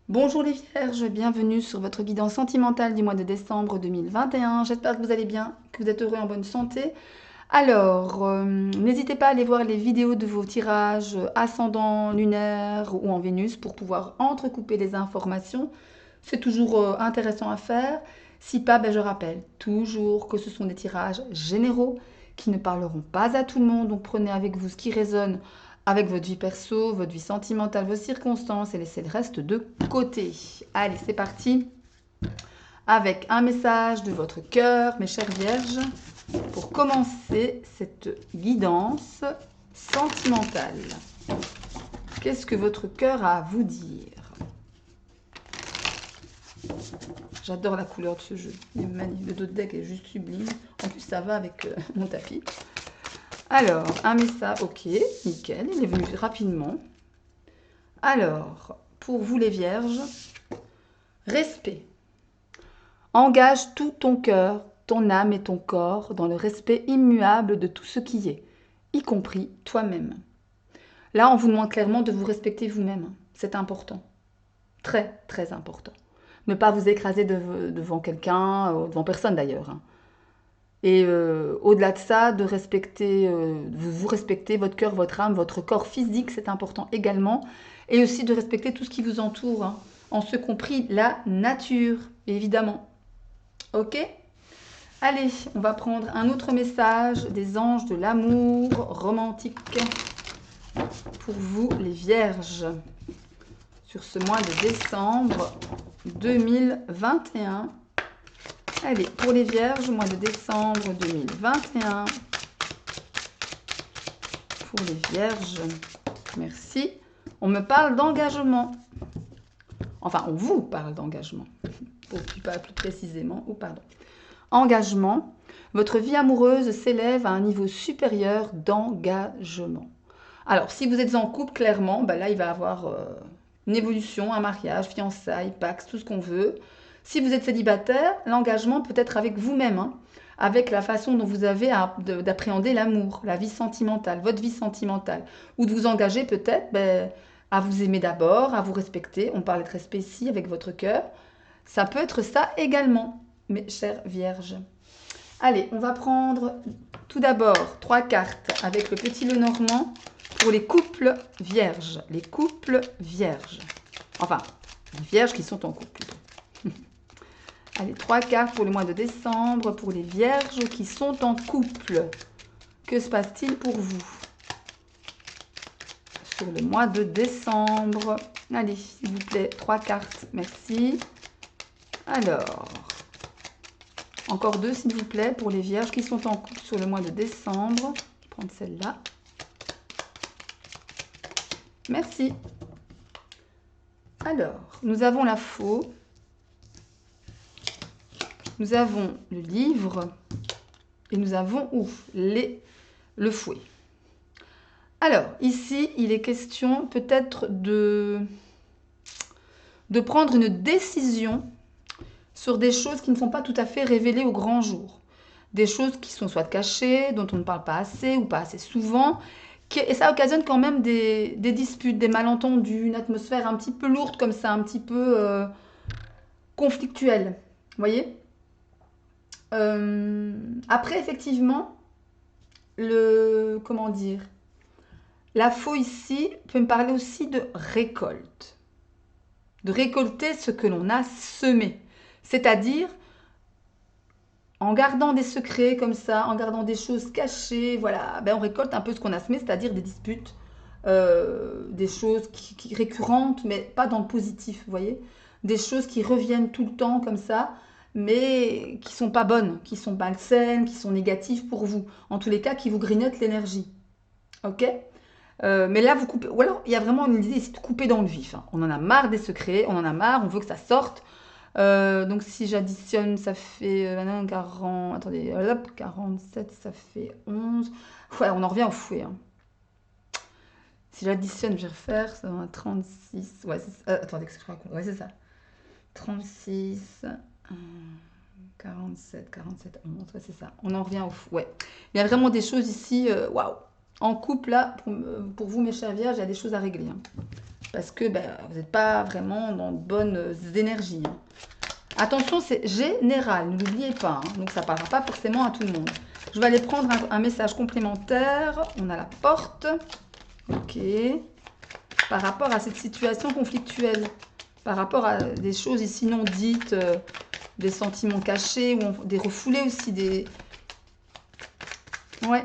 Bonjour les Vierges, bienvenue sur votre guidance sentimentale du mois de décembre 2021. J'espère que vous allez bien, que vous êtes heureux et en bonne santé. Alors, n'hésitez pas à aller voir les vidéos de vos tirages ascendant, lunaire ou en Vénus pour pouvoir entrecouper les informations. C'est toujours intéressant à faire. Si pas, ben, je rappelle toujours que ce sont des tirages généraux qui ne parleront pas à tout le monde. Donc prenez avec vous ce qui résonne avec votre vie perso, votre vie sentimentale, vos circonstances et laissez le reste de côté. Allez, c'est parti avec un message de votre cœur, mes chères vierges, pour commencer cette guidance sentimentale. Qu'est-ce que votre cœur a à vous dire? J'adore la couleur de ce jeu. Il est magnifique. Le dos de deck est juste sublime. En plus, ça va avec mon tapis. Alors, un message, ok, nickel, il est venu rapidement. Alors, pour vous les vierges, respect. Engage tout ton cœur, ton âme et ton corps dans le respect immuable de tout ce qui est, y compris toi-même. Là, on vous demande clairement de vous respecter vous-même. C'est important. Très, très important. Ne pas vous écraser devant quelqu'un, devant personne d'ailleurs. Et au-delà de ça, de respecter, vous respectez votre cœur, votre âme, votre corps physique, c'est important également. Et aussi de respecter tout ce qui vous entoure, en ce compris la nature, évidemment. Ok? Allez, on va prendre un autre message des anges de l'amour romantique pour vous, les vierges, sur ce mois de décembre 2021. Allez, pour les vierges, mois de décembre 2021. Pour les vierges, merci. On me parle d'engagement. Enfin, on vous parle d'engagement. Pour plus précisément, ou pardon. Engagement. Votre vie amoureuse s'élève à un niveau supérieur d'engagement. Alors, si vous êtes en couple, clairement, ben là, il va y avoir une évolution, un mariage, fiançailles, pax, tout ce qu'on veut. Si vous êtes célibataire, l'engagement peut être avec vous-même, avec la façon dont vous avez d'appréhender l'amour, la vie sentimentale, votre vie sentimentale, ou de vous engager peut-être à vous aimer d'abord, à vous respecter. On parle de respect ici avec votre cœur. Ça peut être ça également, mes chères vierges. Allez, on va prendre tout d'abord 3 cartes avec le petit Lenormand pour les couples vierges. Les couples vierges. Enfin, les vierges qui sont en couple. Allez, 3 cartes pour le mois de décembre pour les vierges qui sont en couple. Que se passe-t-il pour vous sur le mois de décembre? Allez, s'il vous plaît, 3 cartes. Merci. Alors, encore 2, s'il vous plaît, pour les vierges qui sont en couple sur le mois de décembre. Je vais prendre celle-là. Merci. Alors, nous avons la faux. Nous avons le livre. Et nous avons le fouet. Alors, ici, il est question peut-être de prendre une décision sur des choses qui ne sont pas tout à fait révélées au grand jour. Des choses qui sont soit cachées, dont on ne parle pas assez ou pas assez souvent. Et ça occasionne quand même des disputes, des malentendus, une atmosphère un petit peu lourde comme ça, un petit peu conflictuelle. Vous voyez? Après, effectivement, comment dire, la faux ici peut me parler aussi de récolte. De récolter ce que l'on a semé. C'est-à-dire, en gardant des secrets comme ça, en gardant des choses cachées, voilà, on récolte un peu ce qu'on a semé, c'est-à-dire des disputes, des choses qui récurrentes, mais pas dans le positif, vous voyez. Des choses qui reviennent tout le temps comme ça, mais qui sont pas bonnes, qui sont malsaines, qui sont négatives pour vous. En tous les cas, qui vous grignotent l'énergie. Ok? Mais là, vous coupez. Ou alors, il y a vraiment une idée, c'est de couper dans le vif. On en a marre des secrets, on en a marre, on veut que ça sorte. Donc, si j'additionne, ça fait 40. Attendez, hop, 47, ça fait 11. Ouais, on en revient au fouet. Si j'additionne, je vais refaire, ça va 36. Ouais, attendez, qu'est-ce que je raconte? Ouais, c'est ça. 36. 47, 11, ouais, c'est ça. On en revient au fou. Ouais. Il y a vraiment des choses ici, waouh. En couple, là, pour vous, mes chers vierges, il y a des choses à régler. Parce que ben, vous n'êtes pas vraiment dans de bonnes énergies. Hein. Attention, c'est général, ne l'oubliez pas. Hein. Donc, ça ne parlera pas forcément à tout le monde. Je vais aller prendre un message complémentaire. On a la porte. Ok. Par rapport à cette situation conflictuelle. Par rapport à des choses ici non dites, des sentiments cachés, ou des refoulés aussi, des... Ouais,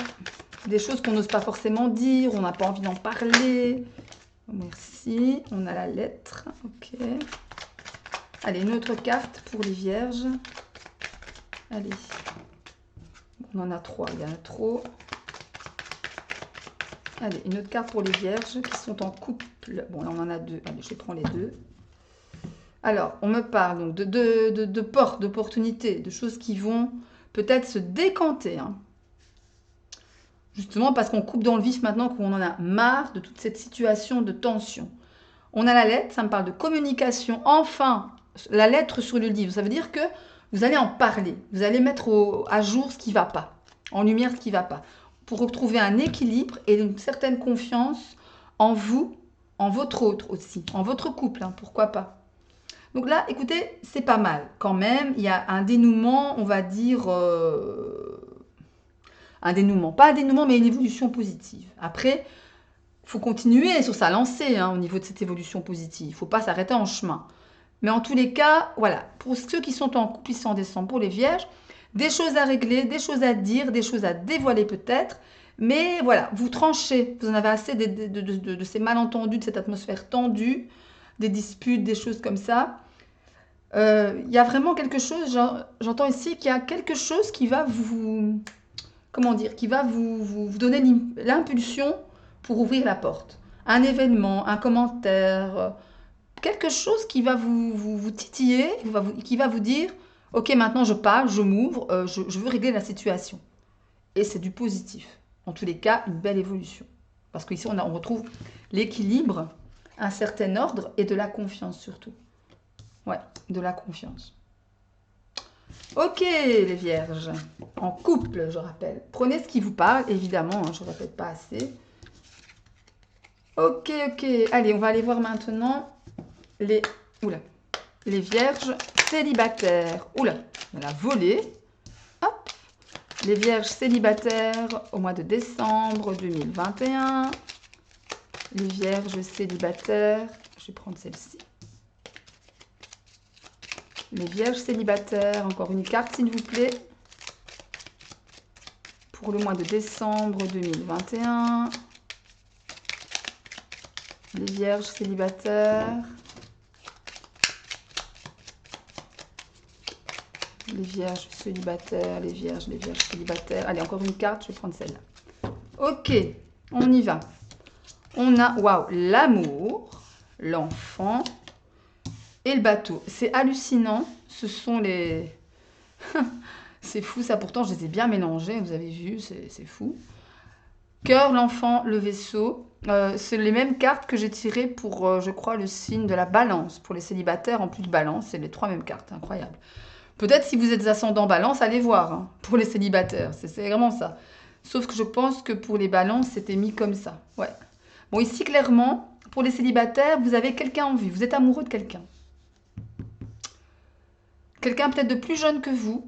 des choses qu'on n'ose pas forcément dire, on n'a pas envie d'en parler. Merci, on a la lettre, ok. Allez, une autre carte pour les vierges. Allez, on en a 3, il y en a trop. Allez, une autre carte pour les vierges qui sont en couple. Bon, là, on en a 2. Allez, je prends les 2. Alors, on me parle donc de portes, d'opportunités, de choses qui vont peut-être se décanter. Hein. Justement parce qu'on coupe dans le vif maintenant, qu'on en a marre de toute cette situation de tension. On a la lettre, ça me parle de communication. Enfin, la lettre sur le livre, ça veut dire que vous allez en parler. Vous allez mettre à jour ce qui ne va pas, en lumière ce qui ne va pas. Pour retrouver un équilibre et une certaine confiance en vous, en votre autre aussi, en votre couple, hein, pourquoi pas. Donc là, écoutez, c'est pas mal. Quand même, il y a un dénouement, on va dire... un dénouement. Pas un dénouement, mais une évolution positive. Après, il faut continuer sur sa lancée hein, au niveau de cette évolution positive. Il ne faut pas s'arrêter en chemin. Mais en tous les cas, voilà. Pour ceux qui sont en couple ici en décembre, pour les vierges, des choses à régler, des choses à dire, des choses à dévoiler peut-être. Mais voilà, vous tranchez. Vous en avez assez de ces malentendus, de cette atmosphère tendue, des disputes, des choses comme ça. Il y a vraiment quelque chose, j'entends ici qu'il y a quelque chose qui va vous, comment dire, qui va vous donner l'impulsion pour ouvrir la porte. Un événement, un commentaire, quelque chose qui va vous titiller, qui va vous dire, ok, maintenant je parle, je m'ouvre, je veux régler la situation. Et c'est du positif. En tous les cas, une belle évolution. Parce qu'ici, on retrouve l'équilibre, un certain ordre et de la confiance surtout. Ouais, de la confiance. Ok, les vierges. En couple, je rappelle. Prenez ce qui vous parle, évidemment. Hein, je ne répète pas assez. Ok, ok. Allez, on va aller voir maintenant les vierges célibataires. Oula, on a volé. Hop. Les vierges célibataires au mois de décembre 2021. Les vierges célibataires. Je vais prendre celle-ci. Les vierges célibataires, encore une carte s'il vous plaît. Pour le mois de décembre 2021. Les vierges célibataires. Les vierges célibataires, les vierges célibataires. Allez, encore une carte, je vais prendre celle-là. Ok, on y va. On a, waouh, l'amour, l'enfant et le bateau. C'est hallucinant. Ce sont les... c'est fou ça, pourtant je les ai bien mélangés, vous avez vu, c'est fou. Cœur, l'enfant, le vaisseau. C'est les mêmes cartes que j'ai tirées pour, je crois, le signe de la balance. Pour les célibataires, en plus de balance, c'est les 3 mêmes cartes, incroyable. Peut-être si vous êtes ascendant balance, allez voir, hein, pour les célibataires, c'est vraiment ça. Sauf que je pense que pour les balances, c'était mis comme ça, ouais. Bon, ici, clairement, pour les célibataires, vous avez quelqu'un en vue, vous êtes amoureux de quelqu'un. Quelqu'un peut-être de plus jeune que vous.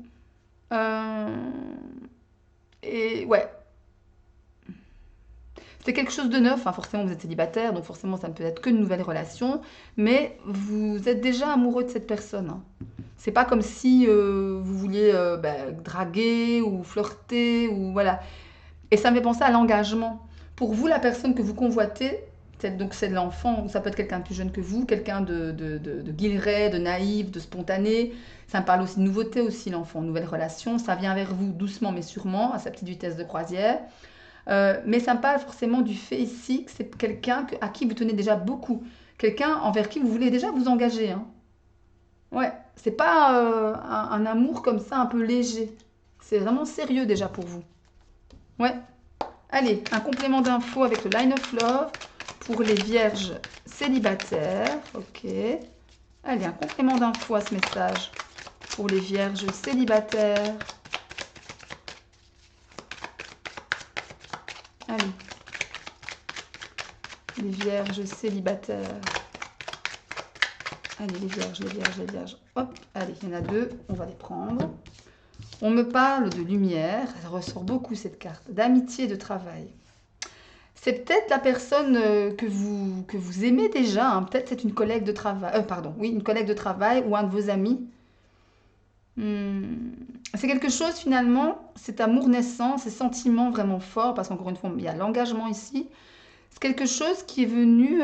Et ouais. C'est quelque chose de neuf, hein. Forcément vous êtes célibataire, donc forcément ça ne peut être que de nouvelles relations, mais vous êtes déjà amoureux de cette personne. Hein. C'est pas comme si vous vouliez draguer ou flirter, ou voilà. Et ça me fait penser à l'engagement. Pour vous, la personne que vous convoitez, c'est de l'enfant, ou ça peut être quelqu'un de plus jeune que vous, quelqu'un de guilleret, de naïf, de spontané. Ça me parle aussi de nouveauté aussi, l'enfant, nouvelle relation. Ça vient vers vous doucement mais sûrement, à sa petite vitesse de croisière. Mais ça me parle forcément du fait ici que c'est quelqu'un à qui vous tenez déjà beaucoup. Quelqu'un envers qui vous voulez déjà vous engager. Hein. Ouais, c'est pas un amour comme ça, un peu léger. C'est vraiment sérieux déjà pour vous. Ouais. Allez, un complément d'infos avec le Line of Love pour les vierges célibataires. Ok. Allez, un complément d'infos à ce message pour les vierges célibataires. Allez. les vierges célibataires. Allez, les vierges, les vierges, les vierges. Hop, allez, il y en a 2, on va les prendre. On me parle de lumière, elle ressort beaucoup cette carte, d'amitié, de travail. C'est peut-être la personne que vous aimez déjà, hein. Peut-être c'est une collègue de travail, oui, une collègue de travail ou un de vos amis. C'est quelque chose finalement, cet amour naissant, ces sentiments vraiment forts, parce qu'encore une fois, il y a l'engagement ici. C'est quelque chose qui est venu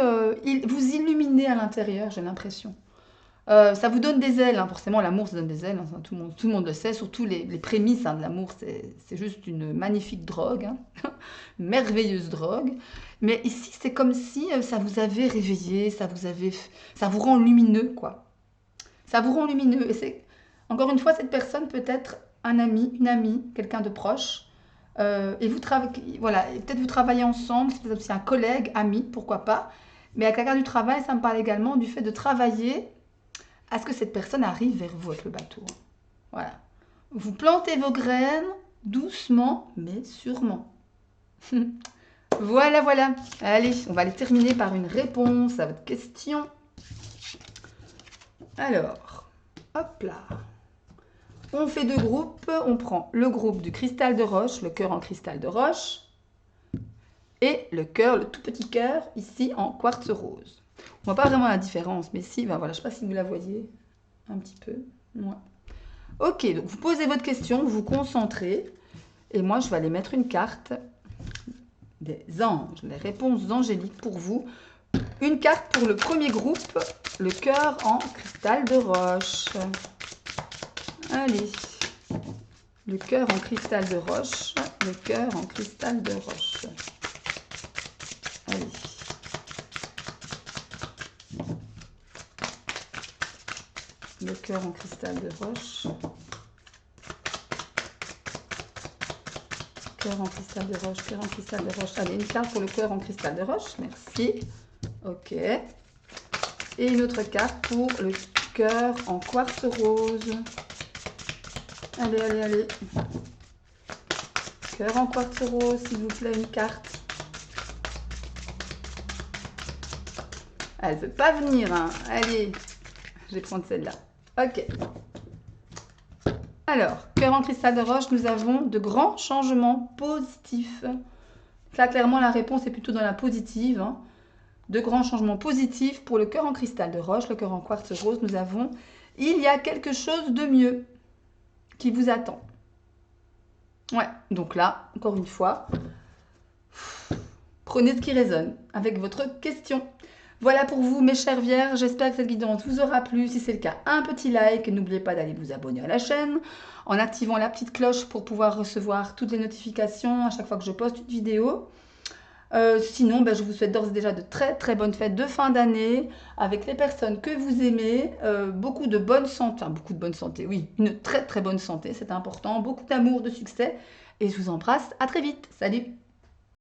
vous illuminer à l'intérieur, j'ai l'impression. Ça vous donne des ailes, hein. Forcément l'amour ça donne des ailes, hein. Tout le monde le sait, surtout les prémices, hein, de l'amour, c'est juste une magnifique drogue, hein. Une merveilleuse drogue. Mais ici c'est comme si ça vous avait réveillé, ça vous rend lumineux, quoi. Ça vous rend lumineux. Et c'est, encore une fois, cette personne peut être un ami, une amie, quelqu'un de proche. Et vous travaillez, voilà, peut-être vous travaillez ensemble, c'est peut-être aussi un collègue, ami, pourquoi pas. Mais avec la carte du travail, ça me parle également du fait de travailler à ce que cette personne arrive vers vous avec le bateau. Voilà. Vous plantez vos graines doucement, mais sûrement. Voilà, voilà. Allez, on va aller terminer par une réponse à votre question. Alors, hop là. On fait 2 groupes. On prend le groupe du cristal de roche, le cœur en cristal de roche, et le cœur, le tout petit cœur, ici en quartz rose. On voit pas vraiment la différence, mais si, ben voilà, je ne sais pas si vous la voyez un petit peu. Ouais. Ok, donc vous posez votre question, vous vous concentrez, et moi je vais aller mettre une carte des anges, les réponses angéliques pour vous. Une carte pour le premier groupe, le cœur en cristal de roche. Allez, le cœur en cristal de roche, le cœur en cristal de roche. Allez. Le cœur en cristal de roche. Cœur en cristal de roche, cœur en cristal de roche. Allez, une carte pour le cœur en cristal de roche, merci. Ok. Et une autre carte pour le cœur en quartz rose. Allez, allez, allez. Cœur en quartz rose, s'il vous plaît, une carte. Elle ne veut pas venir, hein. Allez, je vais prendre celle-là. Ok. Alors, cœur en cristal de roche, nous avons de grands changements positifs. Là, clairement, la réponse est plutôt dans la positive, hein. De grands changements positifs pour le cœur en cristal de roche, le cœur en quartz rose, nous avons « Il y a quelque chose de mieux qui vous attend ». Ouais, donc là, encore une fois, prenez ce qui résonne avec votre question. Voilà pour vous, mes chères vierges, j'espère que cette guidance vous aura plu. Si c'est le cas, un petit like. N'oubliez pas d'aller vous abonner à la chaîne en activant la petite cloche pour pouvoir recevoir toutes les notifications à chaque fois que je poste une vidéo. Sinon, je vous souhaite d'ores et déjà de très très bonnes fêtes de fin d'année avec les personnes que vous aimez, beaucoup de bonne santé, enfin beaucoup de bonne santé, oui, une très très bonne santé, c'est important, beaucoup d'amour, de succès et je vous embrasse, à très vite, salut!